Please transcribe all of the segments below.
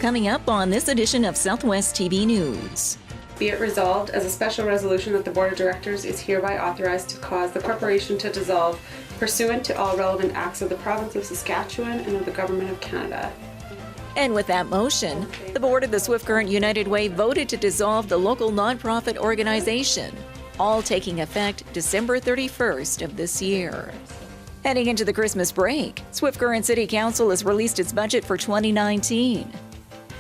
coming up on this edition of Southwest TV News. Be it resolved as a special resolution that the Board of Directors is hereby authorized to cause the corporation to dissolve pursuant to all relevant acts of the Province of Saskatchewan and of the Government of Canada. And with that motion, the board of the Swift Current United Way voted to dissolve the local nonprofit organization, all taking effect December 31st of this year. Heading into the Christmas break, Swift Current City Council has released its budget for 2019.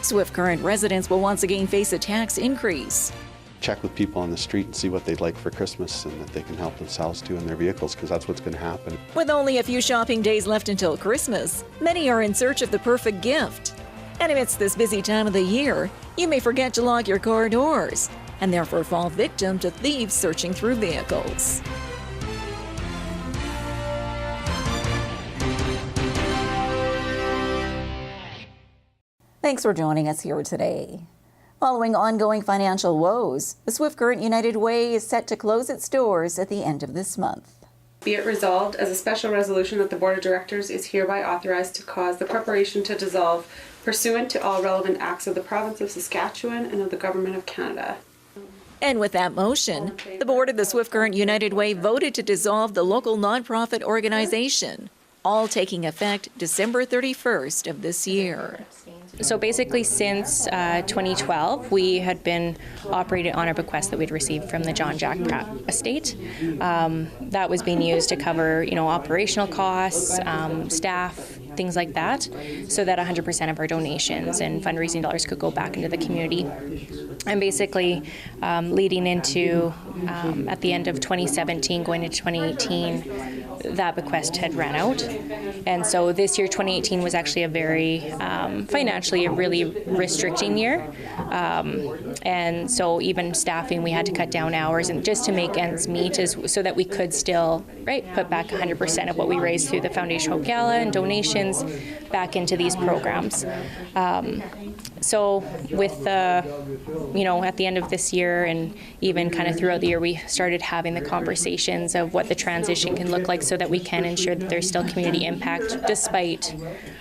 Swift Current residents will once again face a tax increase. Check with people on the street and see what they'd like for Christmas and that they can help themselves to in their vehicles, because that's what's going to happen. With only a few shopping days left until Christmas, many are in search of the perfect gift. And amidst this busy time of the year, you may forget to lock your car doors and therefore fall victim to thieves searching through vehicles. Thanks for joining us here today. Following ongoing financial woes, the Swift Current United Way is set to close its doors at the end of this month. Be it resolved as a special resolution that the Board of Directors is hereby authorized to cause the corporation to dissolve pursuant to all relevant acts of the Province of Saskatchewan and of the Government of Canada. And with that motion, the board of the Swift Current United Way voted to dissolve the local nonprofit organization, all taking effect December 31st of this year. So basically since 2012, we had been operated on a bequest that we'd received from the John Jack Pratt estate. That was being used to cover, operational costs, staff, things like that, so that 100% of our donations and fundraising dollars could go back into the community. And basically leading into, at the end of 2017, going into 2018, that bequest had ran out. And so this year, 2018, was actually a very, financially, a really restricting year. And so even staffing, we had to cut down hours and just to make ends meet so that we could still, put back 100% of what we raised through the Foundation Hope Gala and donations back into these programs. So with the, at the end of this year and even kind of throughout the year, we started having the conversations of what the transition can look like so that we can ensure that there's still community impact despite,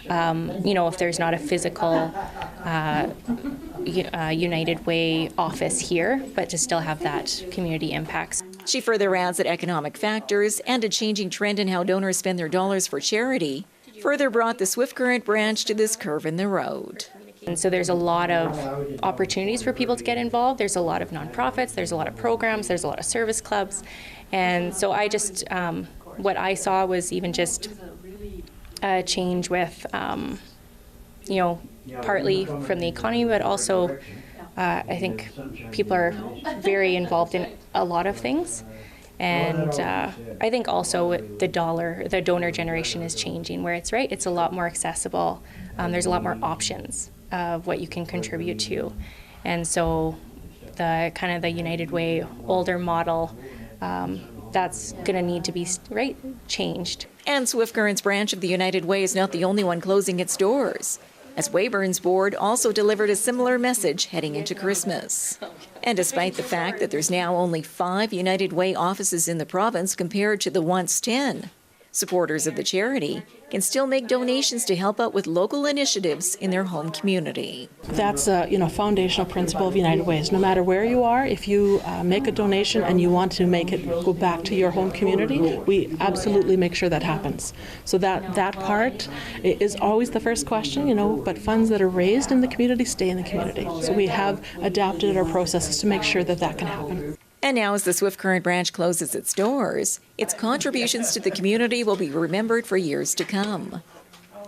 if there's not a physical United Way office here, but to still have that community impacts. She further adds that economic factors and a changing trend in how donors spend their dollars for charity further brought the Swift Current branch to this curve in the road. And so there's a lot of opportunities for people to get involved. There's a lot of nonprofits, there's a lot of programs, there's a lot of service clubs. And so I just, what I saw was even just a change with, partly from the economy, but also I think people are very involved in a lot of things. And I think also the donor generation is changing where it's a lot more accessible. There's a lot more options of what you can contribute to. And so the kind of the United Way older model, that's going to need to be changed. And Swift Current's branch of the United Way is not the only one closing its doors, as Weyburn's board also delivered a similar message heading into Christmas. And despite the fact that there's now only 5 United Way offices in the province compared to the once 10, supporters of the charity can still make donations to help out with local initiatives in their home community. That's a foundational principle of United Ways. No matter where you are, if you make a donation and you want to make it go back to your home community, we absolutely make sure that happens. So that part is always the first question, but funds that are raised in the community stay in the community. So we have adapted our processes to make sure that can happen. And now as the Swift Current branch closes its doors, its contributions to the community will be remembered for years to come.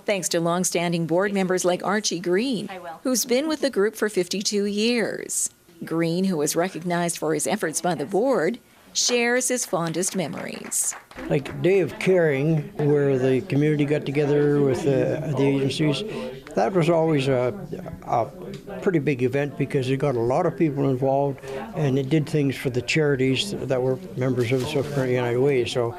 Thanks to long-standing board members like Archie Green, who's been with the group for 52 years. Green, who was recognized for his efforts by the board, shares his fondest memories. Like Day of Caring, where the community got together with the agencies, that was always a pretty big event because it got a lot of people involved and it did things for the charities that were members of the Swift Current United Way. So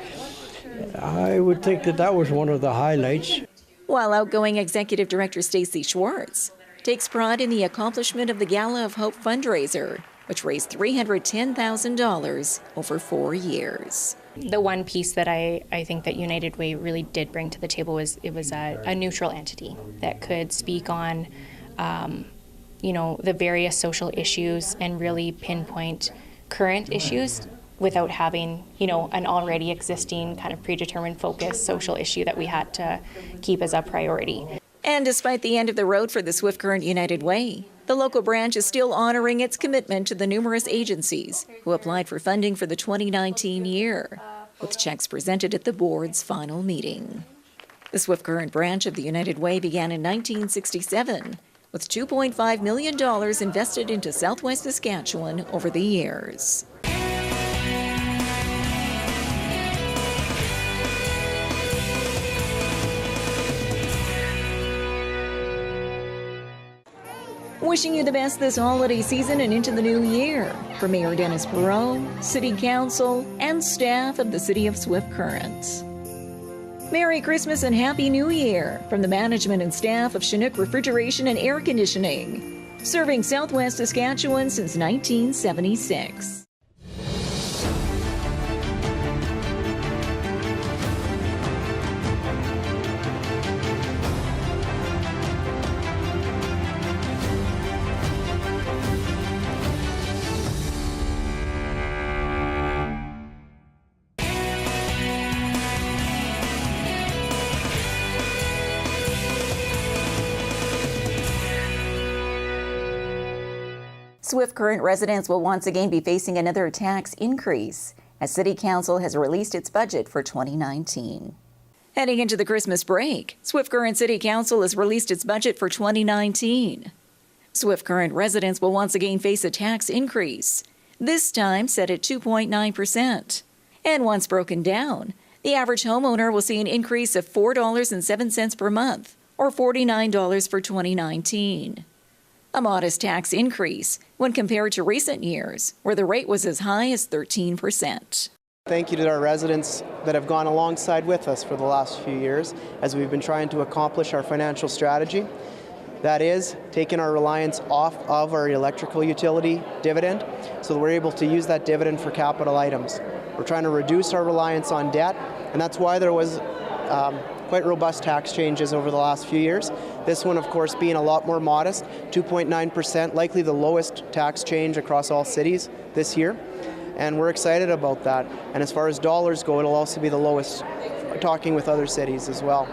I would think that was one of the highlights. While outgoing Executive Director Stacey Schwartz takes pride in the accomplishment of the Gala of Hope fundraiser, which raised $310,000 over 4 years. The one piece that I think that United Way really did bring to the table was it was a neutral entity that could speak on the various social issues and really pinpoint current issues without having, an already existing kind of predetermined focus social issue that we had to keep as a priority. And despite the end of the road for the Swift Current United Way, the local branch is still honoring its commitment to the numerous agencies who applied for funding for the 2019 year, with checks presented at the board's final meeting. The Swift Current branch of the United Way began in 1967, with $2.5 million invested into Southwest Saskatchewan over the years. Wishing you the best this holiday season and into the new year. For Mayor Dennis Perreault, City Council, and staff of the City of Swift Current. Merry Christmas and Happy New Year from the management and staff of Chinook Refrigeration and Air Conditioning, serving Southwest Saskatchewan since 1976. Swift Current residents will once again be facing another tax increase as City Council has released its budget for 2019. Heading into the Christmas break, Swift Current City Council has released its budget for 2019. Swift Current residents will once again face a tax increase, this time set at 2.9%. And once broken down, the average homeowner will see an increase of $4.07 per month, or $49 for 2019. A modest tax increase when compared to recent years, where the rate was as high as 13%. Thank you to our residents that have gone alongside with us for the last few years as we've been trying to accomplish our financial strategy. That is, taking our reliance off of our electrical utility dividend so that we're able to use that dividend for capital items. We're trying to reduce our reliance on debt, and that's why there was quite robust tax changes over the last few years. This one, of course, being a lot more modest, 2.9%, likely the lowest tax change across all cities this year. And we're excited about that. And as far as dollars go, it'll also be the lowest, talking with other cities as well.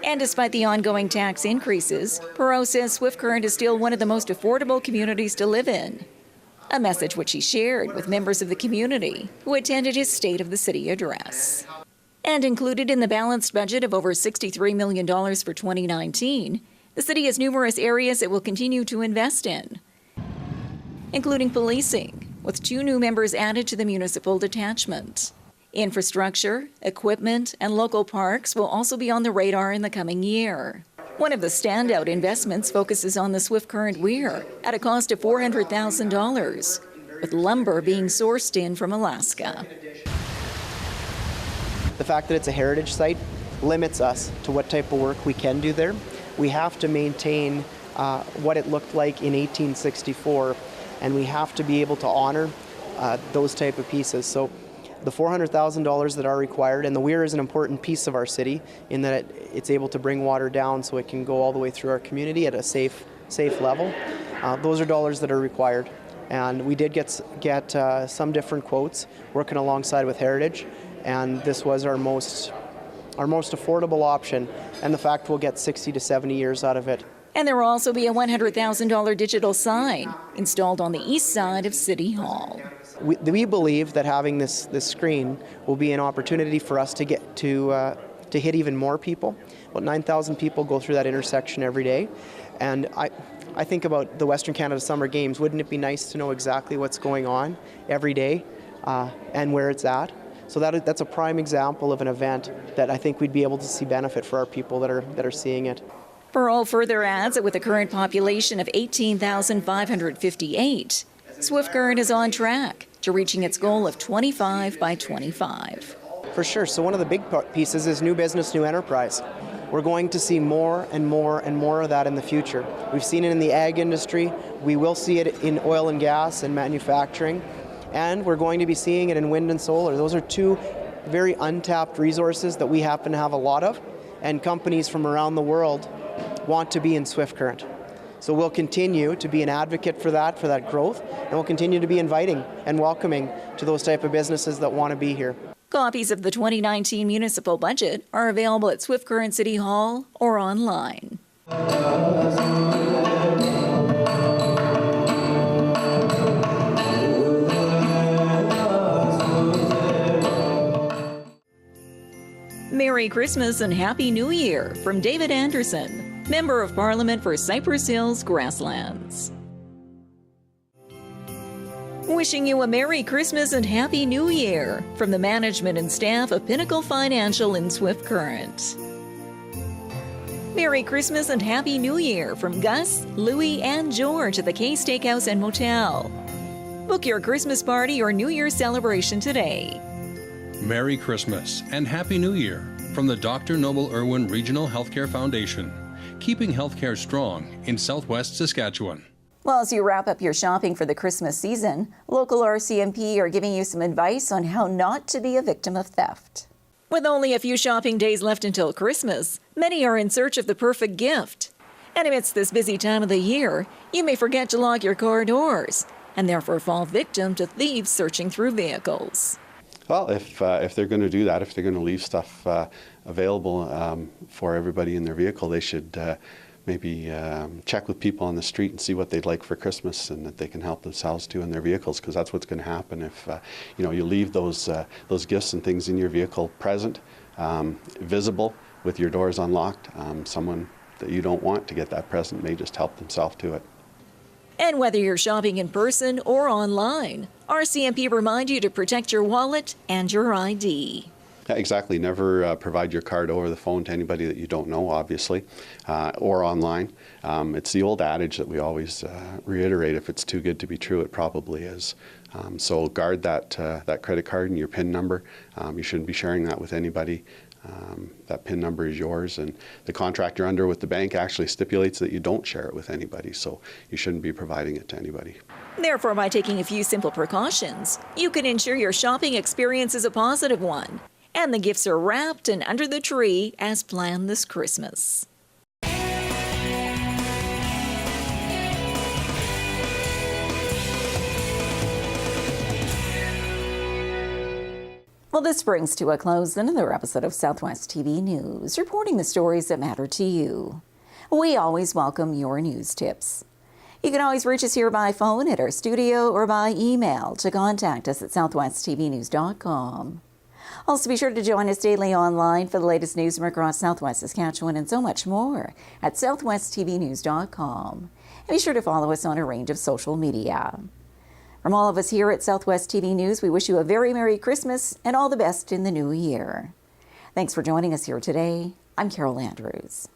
And despite the ongoing tax increases, Perreault says Swift Current is still one of the most affordable communities to live in. A message which he shared with members of the community who attended his State of the City address. And included in the balanced budget of over $63 million for 2019, the city has numerous areas it will continue to invest in, including policing, with 2 new members added to the municipal detachment. Infrastructure, equipment, and local parks will also be on the radar in the coming year. One of the standout investments focuses on the Swift Current Weir at a cost of $400,000, with lumber being sourced in from Alaska. The fact that it's a heritage site limits us to what type of work we can do there. We have to maintain what it looked like in 1864, and we have to be able to honor those type of pieces. So the $400,000 that are required, and the weir is an important piece of our city in that it's able to bring water down so it can go all the way through our community at a safe level. Those are dollars that are required. And we did get some different quotes working alongside with Heritage, and this was our most affordable option, and the fact we'll get 60 to 70 years out of it. And there will also be a $100,000 digital sign installed on the east side of City Hall. We believe that having this screen will be an opportunity for us to get to hit even more people. About 9,000 people go through that intersection every day, and I think about the Western Canada Summer Games. Wouldn't it be nice to know exactly what's going on every day and where it's at? So that's a prime example of an event that I think we'd be able to see benefit for our people that are seeing it. Perreault further adds that with a current population of 18,558, Swift Current is on track to reaching its goal of 25 by 25. For sure. So one of the big pieces is new business, new enterprise. We're going to see more and more and more of that in the future. We've seen it in the ag industry. We will see it in oil and gas and manufacturing. And we're going to be seeing it in wind and solar. Those are 2 very untapped resources that we happen to have a lot of, and companies from around the world want to be in Swift Current. So we'll continue to be an advocate for that growth, and we'll continue to be inviting and welcoming to those type of businesses that want to be here. Copies of the 2019 municipal budget are available at Swift Current City Hall or online. Merry Christmas and Happy New Year from David Anderson, Member of Parliament for Cypress Hills Grasslands. Wishing you a Merry Christmas and Happy New Year from the management and staff of Pinnacle Financial in Swift Current. Merry Christmas and Happy New Year from Gus, Louie, and George at the K Steakhouse and Motel. Book your Christmas party or New Year's celebration today. Merry Christmas and Happy New Year from the Dr. Noble Irwin Regional Healthcare Foundation, keeping healthcare strong in Southwest Saskatchewan. Well, as you wrap up your shopping for the Christmas season, local RCMP are giving you some advice on how not to be a victim of theft. With only a few shopping days left until Christmas, many are in search of the perfect gift. And amidst this busy time of the year, you may forget to lock your car doors and therefore fall victim to thieves searching through vehicles. Well, if they're going to do that, if they're going to leave stuff available for everybody in their vehicle, they should maybe check with people on the street and see what they'd like for Christmas, and that they can help themselves to in their vehicles, because that's what's going to happen if you leave those gifts and things in your vehicle present, visible, with your doors unlocked. Someone that you don't want to get that present may just help themselves to it. And whether you're shopping in person or online, RCMP remind you to protect your wallet and your ID. Yeah, exactly. Never provide your card over the phone to anybody that you don't know, obviously, or online. It's the old adage that we always reiterate: if it's too good to be true, it probably is. So guard that credit card and your PIN number. You shouldn't be sharing that with anybody. That PIN number is yours, and the contract you're under with the bank actually stipulates that you don't share it with anybody, so you shouldn't be providing it to anybody. Therefore, by taking a few simple precautions, you can ensure your shopping experience is a positive one, and the gifts are wrapped and under the tree as planned this Christmas. Well, this brings to a close another episode of Southwest TV News, reporting the stories that matter to you. We always welcome your news tips. You can always reach us here by phone at our studio or by email to contact us at southwesttvnews.com. Also, be sure to join us daily online for the latest news from across Southwest Saskatchewan and so much more at southwesttvnews.com. And be sure to follow us on a range of social media. From all of us here at Southwest TV News, we wish you a very Merry Christmas and all the best in the new year. Thanks for joining us here today. I'm Carol Andrews.